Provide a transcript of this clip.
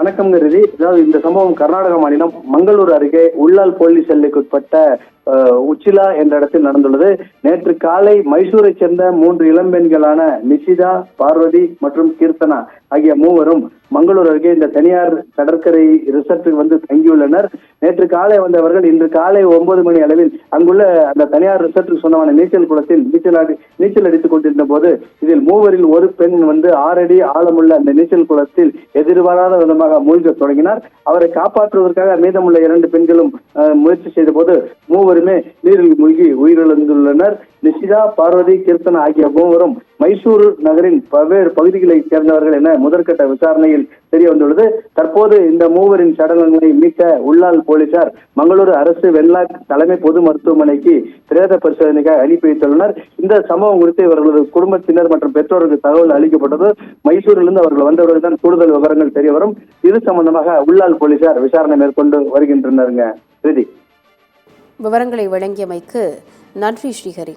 வணக்கம் கருதி. அதாவது இந்த சம்பவம் கர்நாடக மாநிலம் மங்களூர் அருகே உள்ளால் போலீஸ் எல்லைக்குட்பட்ட உச்சிலா என்ற இடத்தில் நடந்துள்ளது. நேற்று காலை மைசூரை சேர்ந்த 3 இளம்பெண்களான நிஷிதா, பார்வதி மற்றும் கீர்த்தனா ஆகிய மூவரும் மங்களூர் அருகே இந்த தனியார் கடற்கரை ரிசார்ட்டுக்கு வந்து தங்கியுள்ளனர். நேற்று காலை வந்தவர்கள் இன்று காலை 9 மணி அளவில் அங்குள்ள அந்த தனியார் ரிசார்ட்டுக்கு சொந்தமான நீச்சல் குளத்தில் நீச்சல் அடித்துக் கொண்டிருந்த போது இதில் மூவரில் ஒரு பெண் 6 அடி ஆழமுள்ள அந்த நீச்சல் குளத்தில் எதிர்பாராத விதமாக மூழ்க தொடங்கினார். அவரை காப்பாற்றுவதற்காக மீதமுள்ள 2 பெண்களும் முயற்சி செய்த போது மூவருமே நீரில் மூழ்கி உயிரிழந்துள்ளனர். நிஷிதா, பார்வதி, கீர்த்தனா ஆகிய மூவரும் மைசூரு நகரின் பல்வேறு பகுதிகளைச் சேர்ந்தவர்கள் என முதற்கட்ட விசாரணையில் தெரிய வந்துள்ளது. தற்போது இந்த மூவரின் சடலங்களை மீட்க உள்ளால் போலீசார் மங்களூரு அரசு வென்லாக் தலைமை பொது மருத்துவமனைக்கு பிரேத பரிசோதனைக்காக அனுப்பி வைத்துள்ளனர். இந்த சம்பவம் குறித்து இவர்களது குடும்பத்தினர் மற்றும் பெற்றோருக்கு தகவல் அளிக்கப்பட்டது. மைசூரிலிருந்து அவர்கள் வந்தவர்கள் தான் கூடுதல் விவரங்கள் தெரிய வரும். இது சம்பந்தமாக உள்ளால் போலீசார் விசாரணை மேற்கொண்டு வருகின்றனர். விவரங்களை வழங்கியமைக்கு நன்றி ஸ்ரீஹரி.